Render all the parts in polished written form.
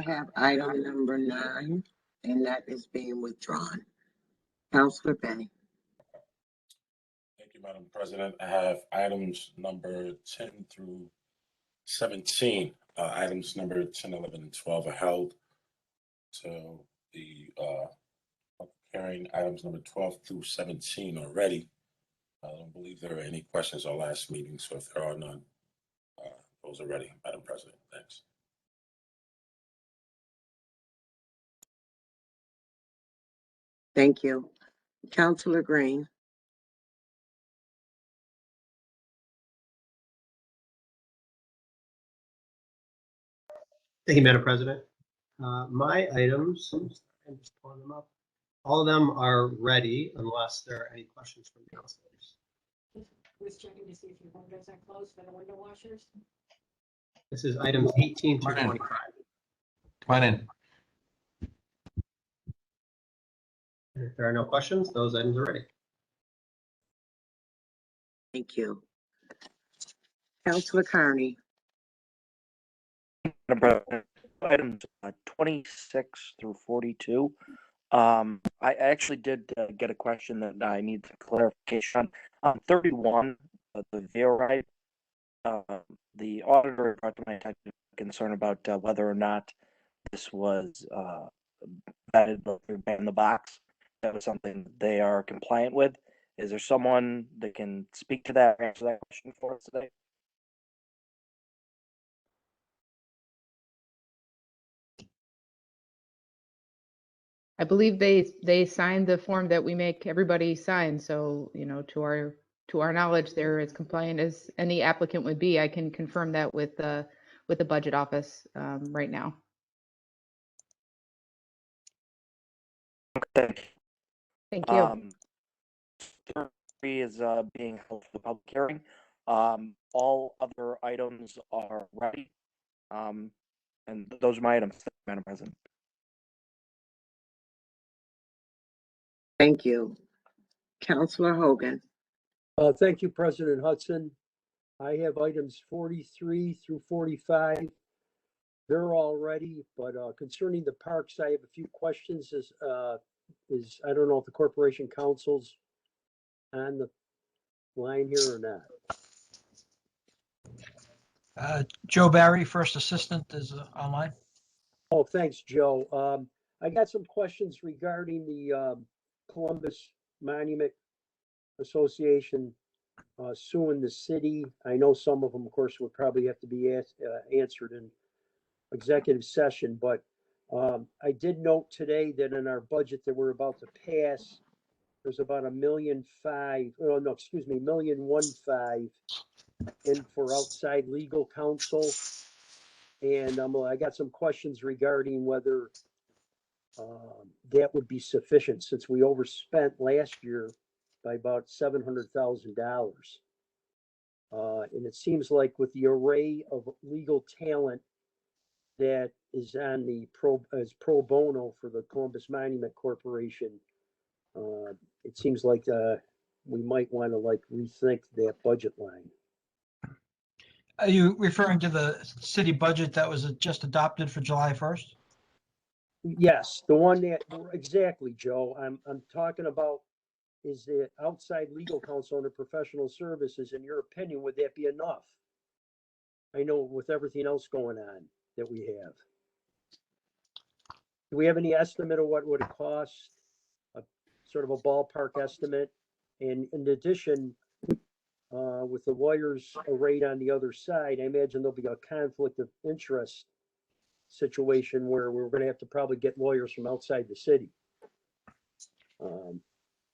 I have item number 9, and that is being withdrawn. Councilor Bay. Thank you, Madam President. I have items number 10 through 17. Items number 10, 11, and 12 are held. So the hearing items number 12 through 17 already. I don't believe there are any questions on last meeting, so if there are none, those are ready, Madam President. Thanks. Thank you. Councilor Green. Thank you, Madam President. My items, I'm just pulling them up. All of them are ready unless there are any questions from councilors. Was checking to see if your windows are closed for the window washers. This is items 18 through 25. Come on in. And if there are no questions, those items are ready. Thank you. Councilor Carney. Items 26 through 42. I actually did get a question that I need clarification on. 31, the veer right. The auditor brought to my attention concern about whether or not this was vetted in the box. That was something they are compliant with. Is there someone that can speak to that, answer that question for us today? I believe they signed the form that we make everybody sign. So, you know, to our knowledge, they're as compliant as any applicant would be. I can confirm that with the budget office right now. Okay. Thank you. 3 is being held for the public hearing. All other items are ready. And those are my items, Madam President. Thank you. Councilor Hogan. Thank you, President Hudson. I have items 43 through 45. They're all ready, but concerning the parks, I have a few questions. I don't know if the Corporation Council's on the line here or not. Joe Barry, First Assistant, is online. Oh, thanks, Joe. I got some questions regarding the Columbus Monument Association suing the city. I know some of them, of course, would probably have to be answered in executive session, but I did note today that in our budget that we're about to pass, there's about $1.5 million, $1.15 million in for outside legal counsel. And I got some questions regarding whether that would be sufficient, since we overspent last year by about $700,000. And it seems like with the array of legal talent that is on the pro bono for the Columbus Monument Corporation, it seems like we might want to rethink that budget line. Are you referring to the city budget that was just adopted for July 1st? Yes, the one that, exactly, Joe. I'm talking about, is the outside legal counsel under professional services, in your opinion, would that be enough? I know with everything else going on that we have. Do we have any estimate of what would it cost? A sort of a ballpark estimate? And in addition, with the lawyers arrayed on the other side, I imagine there'll be a conflict of interest situation where we're going to have to probably get lawyers from outside the city.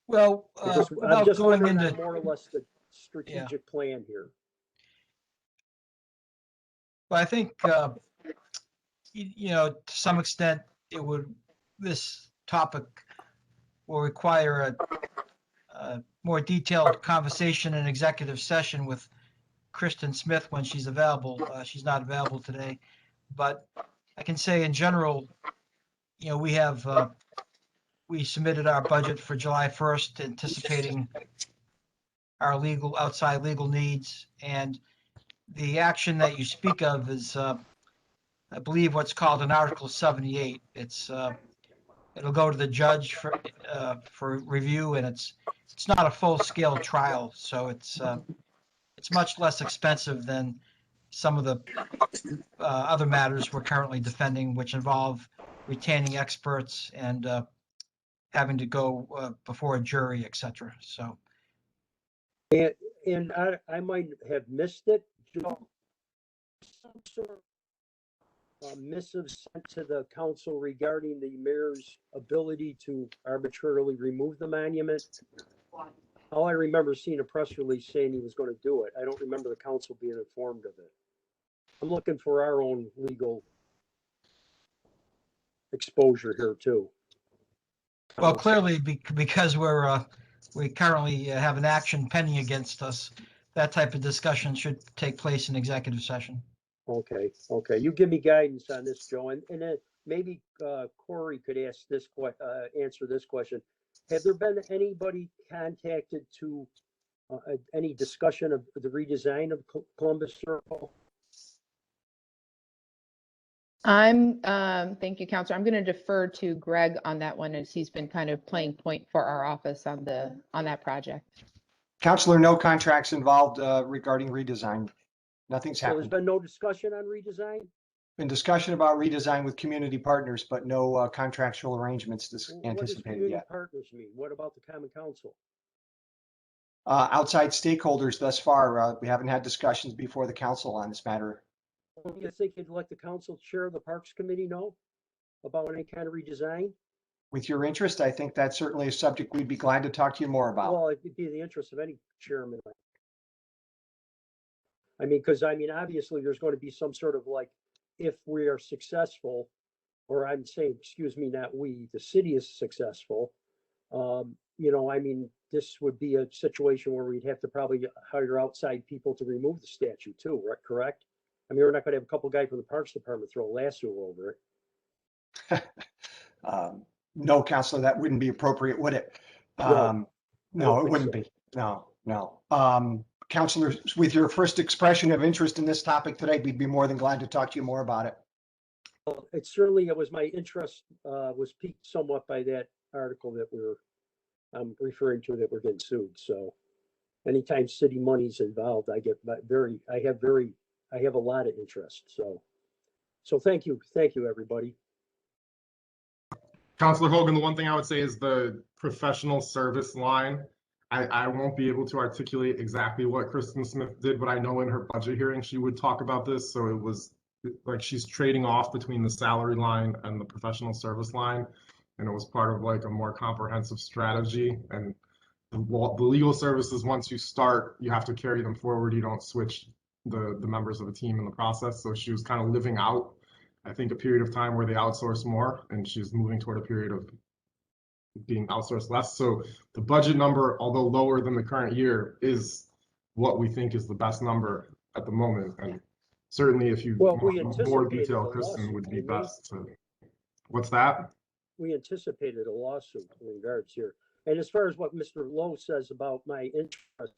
Well, I'm just going into more or less the strategic plan here. Well, I think to some extent this topic will require a more detailed conversation in executive session with Kristen Smith when she's available. She's not available today, but I can say in general, we submitted our budget for July 1st, anticipating our outside legal needs, and the action that you speak of is I believe, what's called an Article 78. It'll go to the judge for review, and it's not a full-scale trial, so it's much less expensive than some of the other matters we're currently defending, which involve retaining experts and having to go before a jury, et cetera. So And I might have missed it, Joe. Some sort of missive sent to the council regarding the mayor's ability to arbitrarily remove the monument. All I remember seeing a press release saying he was going to do it. I don't remember the council being informed of it. I'm looking for our own legal exposure here too. well, clearly, because we currently have an action pending against us, that type of discussion should take place in executive session. Okay, you give me guidance on this, Joe, and then maybe Corey could answer this question. Have there been anybody contacted to any discussion of the redesign of Columbus Circle? Thank you, Counselor. I'm going to defer to Greg on that one, as he's been kind of playing point for our office on that project. Counselor, no contracts involved regarding redesign. Nothing's So there's happened. been no discussion on redesign? Been discussion about redesign with community partners, but no contractual arrangements What does anticipated community yet. partners mean? What about the common council? Outside stakeholders thus far, we haven't had discussions before the council on this matter. Do you think you'd let the council chair of the Parks Committee know about any kind of redesign? With your interest, I think that's certainly a subject we'd be glad to talk to you more about. Well, it'd be in the interest of any chairman. I mean, because obviously there's going to be some sort of like, if we are successful, or I'm saying, excuse me, not we, the city is successful. This would be a situation where we'd have to probably hire outside people to remove the statue too, right? Correct? I mean, we're not going to have a couple guys from the Parks Department throw a lasso over it. No, Counselor, that wouldn't be appropriate, would it? No, No, it wouldn't be. No. Counselors, with your first expression of interest in this topic today, we'd be more than glad to talk to you more about it. Well, it was my interest was piqued somewhat by that article that I'm referring to, that we're getting sued. So anytime city money's involved, I have a lot of interest. So thank you, everybody. Councilor Hogan, the one thing I would say is the professional service line. I won't be able to articulate exactly what Kristen Smith did, but I know in her budget hearing she would talk about this. So it was like she's trading off between the salary line and the professional service line. And it was part of like a more comprehensive strategy. And the legal services, once you start, you have to carry them forward. You don't switch the members of the team in the process. So she was kind of living out, I think, a period of time where they outsource more, and she's moving toward a period of being outsourced less. So the budget number, although lower than the current year, is what we think is the best number at the moment. And certainly if you want more detail, Kristen would be best to. What's that? We anticipated a lawsuit in regards here. And as far as what Mr. Lowe says about my interest,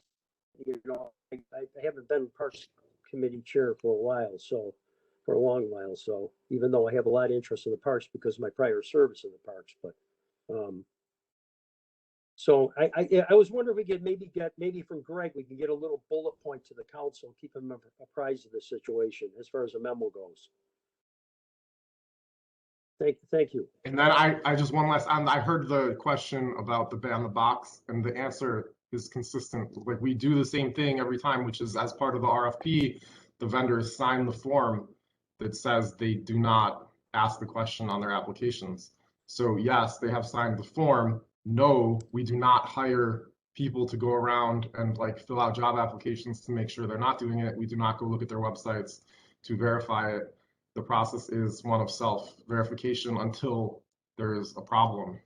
I haven't been Parks Committee chair for a long while. So even though I have a lot of interest in the parks because of my prior service in the parks, but so I was wondering if we could maybe from Greg, we can get a little bullet point to the council, keep them apprised of the situation as far as the memo goes. Thank you. And then I just one last, I heard the question about the ban the box, and the answer is consistent. Like we do the same thing every time, which is as part of the RFP, the vendors sign the form that says they do not ask the question on their applications. So yes, they have signed the form. No, we do not hire people to go around and like fill out job applications to make sure they're not doing it. We do not go look at their websites to verify it. The process is one of self-verification until there is a problem.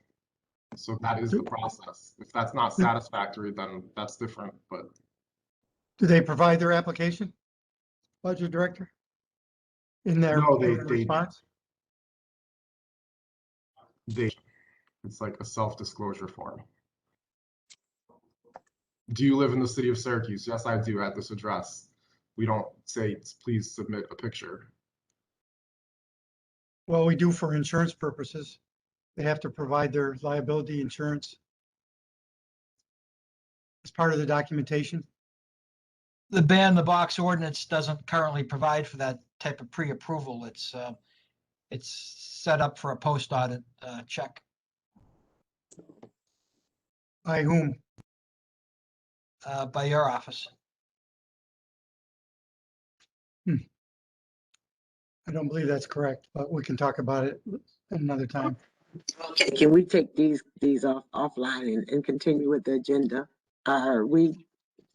So that is the process. If that's not satisfactory, then that's different. But do they provide their application, budget director, in their response? It's like a self-disclosure form. Do you live in the city of Syracuse? Yes, I do, at this address. We don't say, please submit a picture. Well, we do for insurance purposes. They have to provide their liability insurance as part of the documentation. The ban the box ordinance doesn't currently provide for that type of pre-approval. It's set up for a post-audit check By whom? by your office. I don't believe that's correct, but we can talk about it another time. Okay, can we take these offline and continue with the agenda? Are we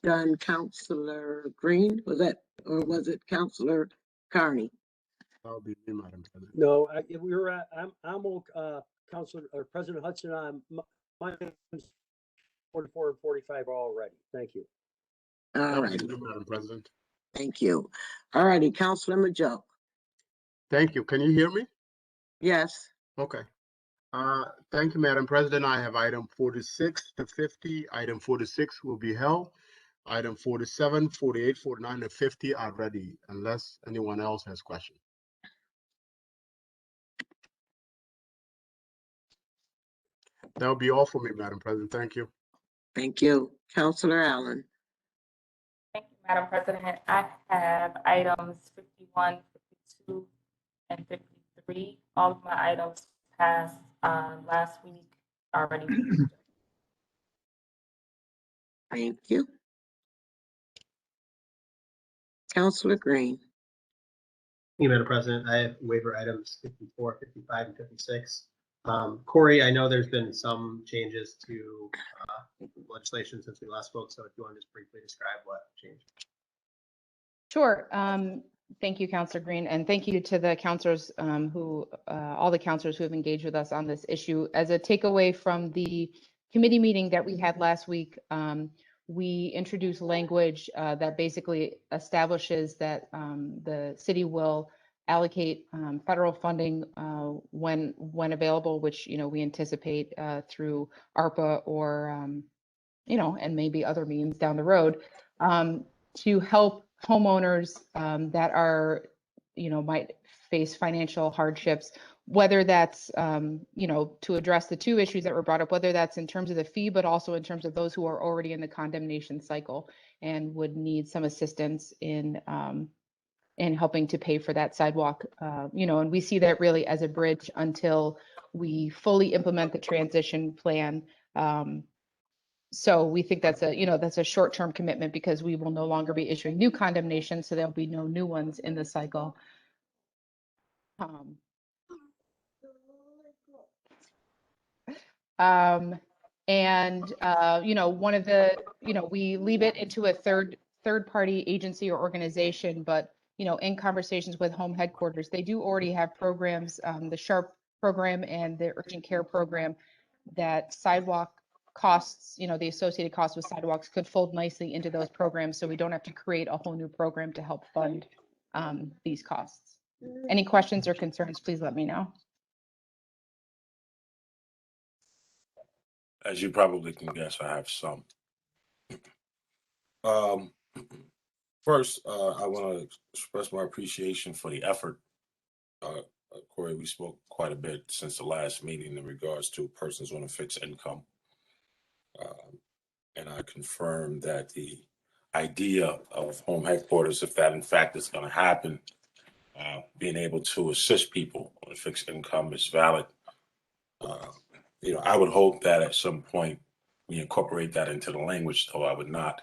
done, Counselor Green? Was that, or was it Counselor Carney? That'll be me, Madam President. No, we were at, Councilor, or President Hudson, my items 44 and 45 are all ready. Thank you. All That'll right, be me, Madam President. thank you. All righty, Counselor Majo. Thank you. Can you hear me? Yes, Okay. Thank you, Madam President. I have item 46 to 50. Item 46 will be held. Item 47, 48, 49, and 50 are ready, unless anyone else has questions. That will be all for me, Madam President. Thank you. thank you. Counselor Allen. Thank you, Madam President. I have items 51, 52, and 53. All of my items passed last week already. Thank you. Counselor Green. Thank you, Madam President. I have waiver items 54, 55, and 56. Corey, I know there's been some changes to legislation since we last spoke, so if you want to just briefly describe what changed. Sure. Thank you, Counselor Green, and thank you to the counselors all the counselors who have engaged with us on this issue. As a takeaway from the committee meeting that we had last week, we introduced language that basically establishes that the city will allocate federal funding when available, which we anticipate through ARPA or and maybe other means down the road, to help homeowners that are might face financial hardships, whether that's to address the two issues that were brought up, whether that's in terms of the fee, but also in terms of those who are already in the condemnation cycle and would need some assistance in helping to pay for that sidewalk. And we see that really as a bridge until we fully implement the transition plan. So we think that's a short-term commitment because we will no longer be issuing new condemnations, so there'll be no new ones in the cycle. One of the, we leave it into a third-party agency or organization, but in conversations with home headquarters, they do already have programs, the SHARP program and the urgent care program, that sidewalk costs, the associated costs with sidewalks could fold nicely into those programs, so we don't have to create a whole new program to help fund these costs. Any questions or concerns, please let me know. As you probably can guess, I have some. First, I want to express my appreciation for the effort. Corey, we spoke quite a bit since the last meeting in regards to persons on a fixed income. And I confirm that the idea of home headquarters, if that in fact is going to happen, being able to assist people on a fixed income is valid. I would hope that at some point we incorporate that into the language, though I would not,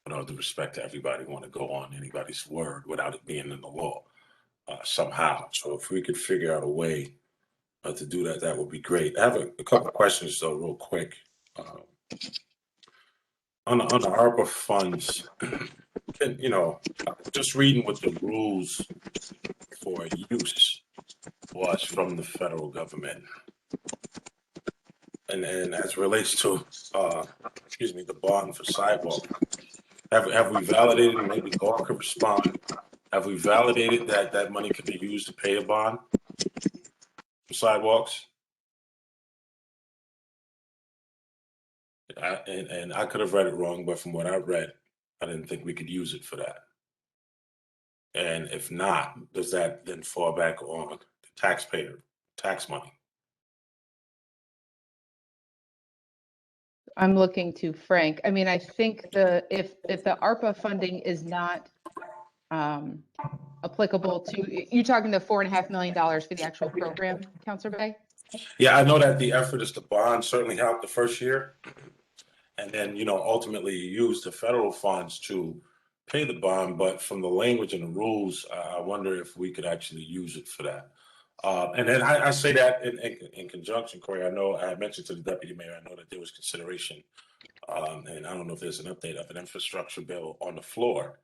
with all due respect to everybody, want to go on anybody's word without it being in the law somehow. So if we could figure out a way to do that, that would be great. I have a couple of questions, though, real quick. On the ARPA funds, just reading what the rules for use was from the federal government. And as it relates to, the bond for sidewalk, have we validated, maybe Laura could respond, have we validated that that money could be used to pay a bond for sidewalks? And I could have read it wrong, but from what I read, I didn't think we could use it for that. And if not, does that then fall back on the taxpayer, tax money. I'm looking to Frank. I mean, I think if the ARPA funding is not applicable to, you're talking the $4.5 million for the actual program, Counselor Bay? Yeah, I know that the effort is to bond certainly helped the first year. And then, ultimately you use the federal funds to pay the bond, but from the language and the rules, I wonder if we could actually use it for that. And then I say that in conjunction, Corey, I know I mentioned to the deputy mayor, I know that there was consideration, and I don't know if there's an update of an infrastructure bill on the floor.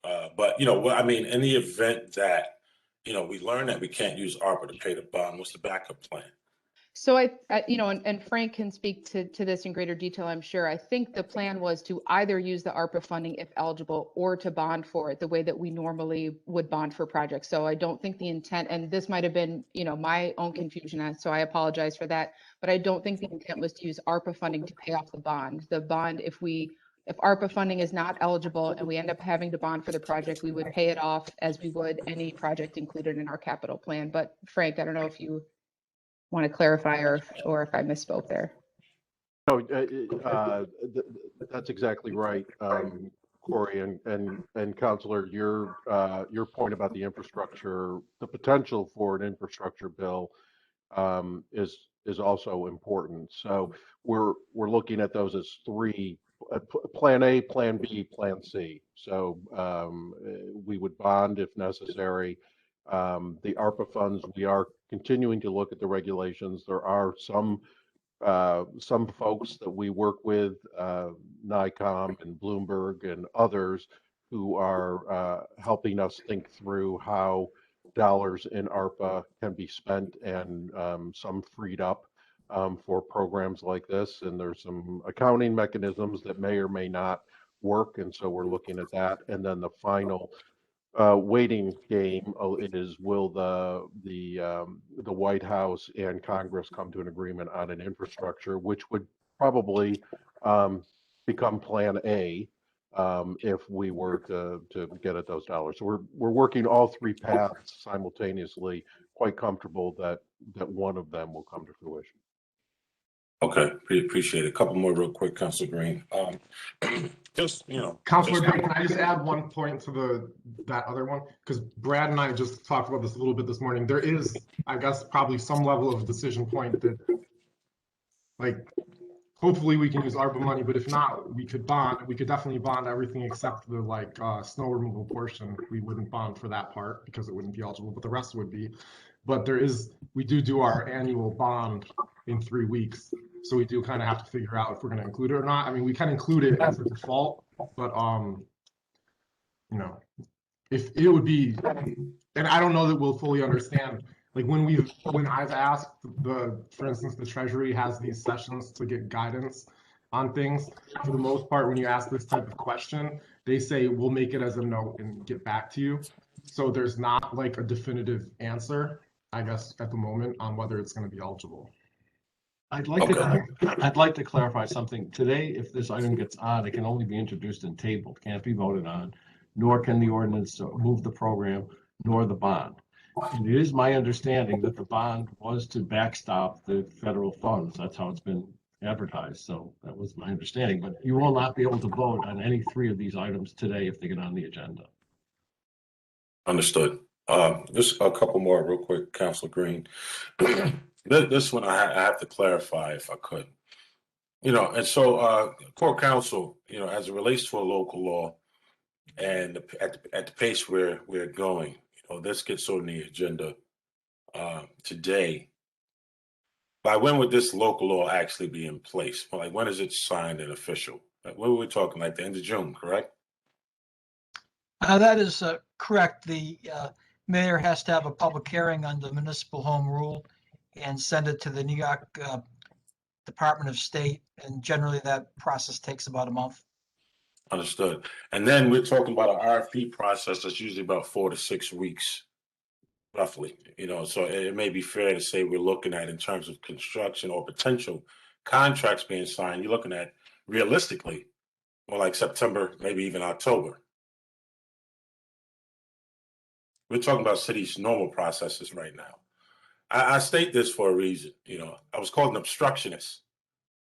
But, I mean, in the event that, we learn that we can't use ARPA to pay the bond, what's the backup plan? So and Frank can speak to this in greater detail, I'm sure. I think the plan was to either use the ARPA funding if eligible or to bond for it the way that we normally would bond for projects. So I don't think the intent, and this might have been, my own confusion, so I apologize for that. But I don't think the intent was to use ARPA funding to pay off the bond. The bond, if ARPA funding is not eligible and we end up having to bond for the project, we would pay it off as we would any project included in our capital plan. But Frank, I don't know if you want to clarify or if I misspoke there. No, that's exactly right, Corey, and Counselor, your point about the infrastructure, the potential for an infrastructure bill is also important. So we're looking at those as three: Plan A, Plan B, Plan C. So we would bond if necessary. The ARPA funds, we are continuing to look at the regulations. There are some folks that we work with, NICOM and Bloomberg and others, who are helping us think through how dollars in ARPA can be spent and some freed up for programs like this. And there's some accounting mechanisms that may or may not work. And so we're looking at that. And then the final waiting game is, will the White House and Congress come to an agreement on an infrastructure, which would probably become Plan A if we were to get at those dollars. So we're working all three paths simultaneously. Quite comfortable that one of them will come to fruition. Okay, appreciate it. A couple more real quick, Councilor Green. Just, Councilor Bay, can I just add one point to that other one? Because Brad and I just talked about this a little bit this morning. There is, I guess, probably some level of decision point that, like, hopefully we can use ARPA money, but if not, we could definitely bond everything except the snow removal portion. We wouldn't bond for that part because it wouldn't be eligible, but the rest would be. But we do our annual bond in 3 weeks. So we do kind of have to figure out if we're going to include it or not. I mean, we can include it as a default, but if it would be, and I don't know that we'll fully understand. Like when I've asked for instance, the Treasury has these sessions to get guidance on things. For the most part, when you ask this type of question, they say we'll make it as a note and get back to you. So there's not like a definitive answer, I guess, at the moment on whether it's going to be eligible. I'd like to clarify something. Today, if this item gets on, it can only be introduced and tabled, can't be voted on, nor can the ordinance move the program, nor the bond. And it is my understanding that the bond was to backstop the federal funds. That's how it's been advertised. So that was my understanding. But you will not be able to vote on any three of these items today if they get on the agenda. Understood. Just a couple more real quick, Councilor Green. This one I have to clarify if I could. And so Core Council, as it relates to a local law and at the pace we're going, this gets on the agenda today. By when would this local law actually be in place? Like, when is it signed and official? What were we talking, like the end of June, correct? That is correct. The mayor has to have a public hearing on the municipal home rule and send it to the New York Department of State. And generally that process takes about a month. Understood. And then we're talking about an RFP process that's usually about 4 to 6 weeks, roughly. So it may be fair to say we're looking at, in terms of construction or potential contracts being signed, you're looking at realistically more like September, maybe even October. We're talking about cities' normal processes right now. I state this for a reason. I was called an obstructionist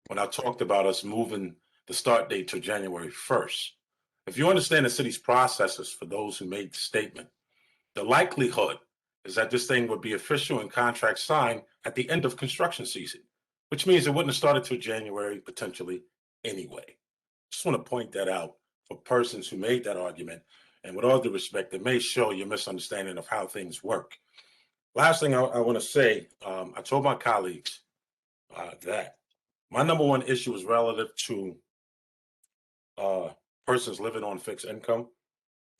when I talked about us moving the start date to January 1st. If you understand the city's processes for those who made the statement, the likelihood is that this thing would be official and contract signed at the end of construction season, which means it wouldn't have started till January potentially anyway. Just want to point that out for persons who made that argument. And with all due respect, it may show your misunderstanding of how things work. Last thing I want to say, I told my colleagues that my number one issue is relative to persons living on fixed income.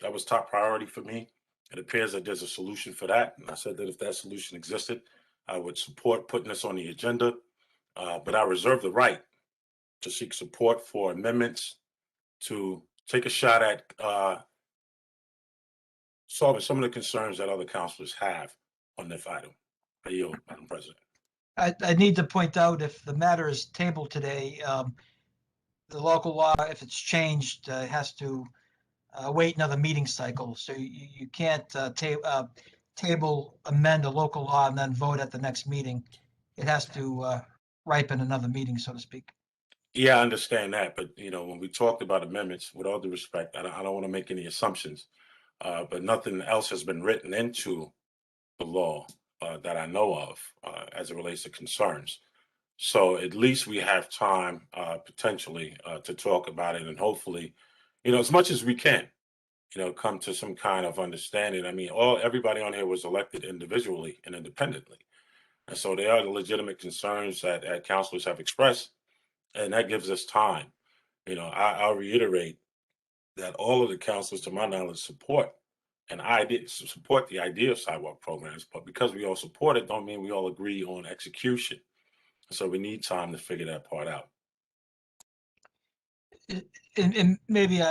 That was top priority for me. It appears that there's a solution for that. And I said that if that solution existed, I would support putting this on the agenda. But I reserve the right to seek support for amendments to take a shot at solving some of the concerns that other councilors have on this item. I yield, Madam President. I need to point out, if the matter is tabled today, the local law, if it's changed, has to wait another meeting cycle. So you can't table, amend a local law and then vote at the next meeting. It has to ripen another meeting, so to speak. Yeah, I understand that. But, when we talked about amendments, with all due respect, I don't want to make any assumptions. But nothing else has been written into the law that I know of as it relates to concerns. So at least we have time potentially to talk about it, and hopefully, as much as we can, come to some kind of understanding. I mean, everybody on here was elected individually and independently. And so there are legitimate concerns that councilors have expressed, and that gives us time. I'll reiterate that all of the councilors, to my knowledge, support the idea of sidewalk programs, but because we all support it, don't mean we all agree on execution. So we need time to figure that part out. And maybe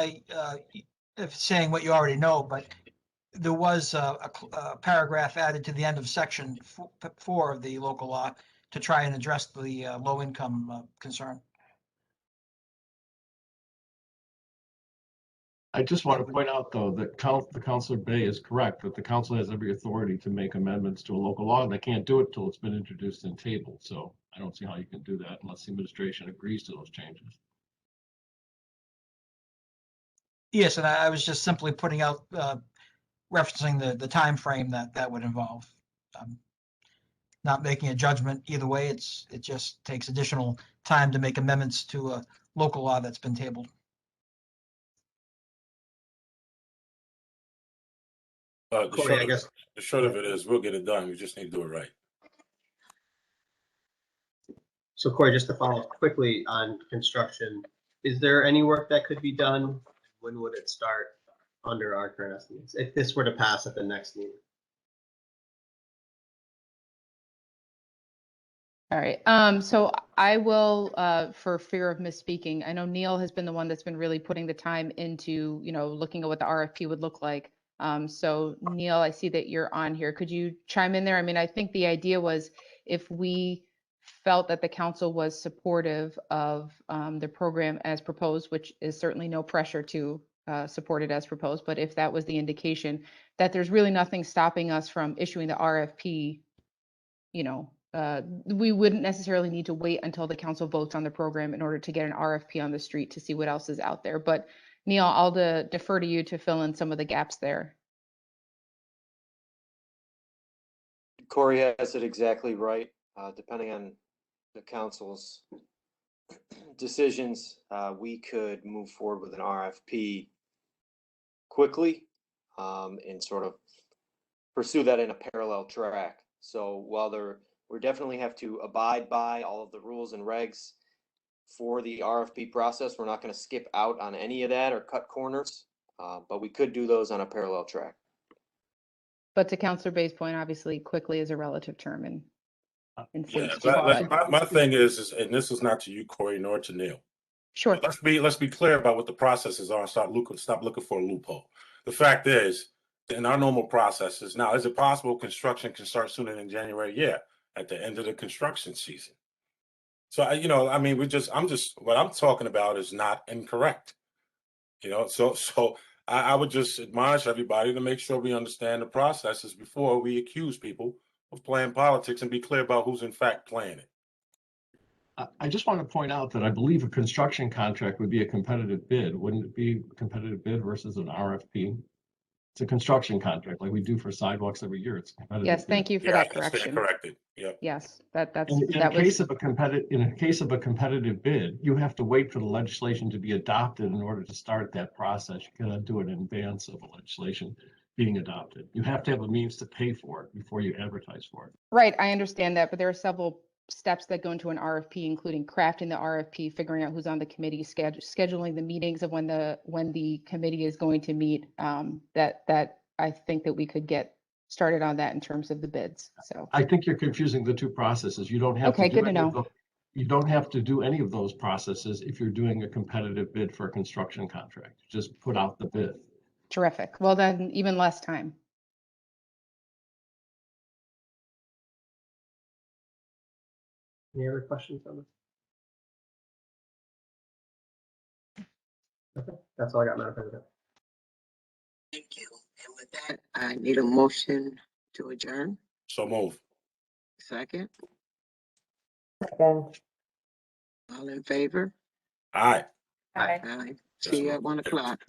if saying what you already know, but there was a paragraph added to the end of section 4 of the local law to try and address the low income concern. I just want to point out, though, that the Councilor Bay is correct, that the council has every authority to make amendments to a local law, and they can't do it till it's been introduced and tabled. So I don't see how you can do that unless the administration agrees to those changes. Yes, and I was just simply putting out, referencing the time frame that would involve. Not making a judgment either way. It just takes additional time to make amendments to a local law that's been tabled. Corey, The short of it is, we'll get it done. We just need to do it right. So Corey, just to follow up quickly on construction, is there any work that could be done? When would it start under our current estimates, if this were to pass at the next meeting? All right, so I will, for fear of misspeaking, I know Neil has been the one that's been really putting the time into, looking at what the RFP would look like. So Neil, I see that you're on here. Could you chime in there? I mean, I think the idea was if we felt that the council was supportive of the program as proposed, which is certainly no pressure to support it as proposed, but if that was the indication that there's really nothing stopping us from issuing the RFP, we wouldn't necessarily need to wait until the council votes on the program in order to get an RFP on the street to see what else is out there. But Neil, I'll defer to you to fill in some of the gaps there. Corey has it exactly right. Depending on the council's decisions, we could move forward with an RFP quickly and sort of pursue that in a parallel track. So while we definitely have to abide by all of the rules and regs for the RFP process, we're not going to skip out on any of that or cut corners, but we could do those on a parallel track. But to Councilor Bay's point, obviously, quickly is a relative term in Yeah, my thing is, and this is not to you, Corey, nor to Neil. Sure. Let's be clear about what the processes are and stop looking for a loophole. The fact is, in our normal processes, now, is it possible construction can start sooner than January? Yeah, at the end of the construction season. So, what I'm talking about is not incorrect. So I would just admonish everybody to make sure we understand the processes before we accuse people of playing politics and be clear about who's in fact playing it. I just want to point out that I believe a construction contract would be a competitive bid. Wouldn't it be a competitive bid versus an RFP? It's a construction contract like we do for sidewalks every year. It's a competitive Yes, bid. thank you for Yeah, that I stand correction. corrected. Yep. Yes, that's, In a that case was, of a competitive bid, you have to wait for the legislation to be adopted in order to start that process. You cannot do it in advance of a legislation being adopted. You have to have a means to pay for it before you advertise for it. right, I understand that, but there are several steps that go into an RFP, including crafting the RFP, figuring out who's on the committee, scheduling the meetings of when the committee is going to meet. That I think that we could get started on that in terms of the bids, so. I think you're confusing the two processes. You don't have to Okay, do good to any of know. you don't have to do any of those processes if you're doing a competitive bid for a construction contract. Just put out the bid. Terrific. Well, then even less time. Any other questions on this? Okay, that's all I got, Madam President. Thank you. And with that, I need a motion to adjourn. So move. Second, Second. all in favor? Aye. Aye. Aye. Yes, See you ma'am. at 1 o'clock.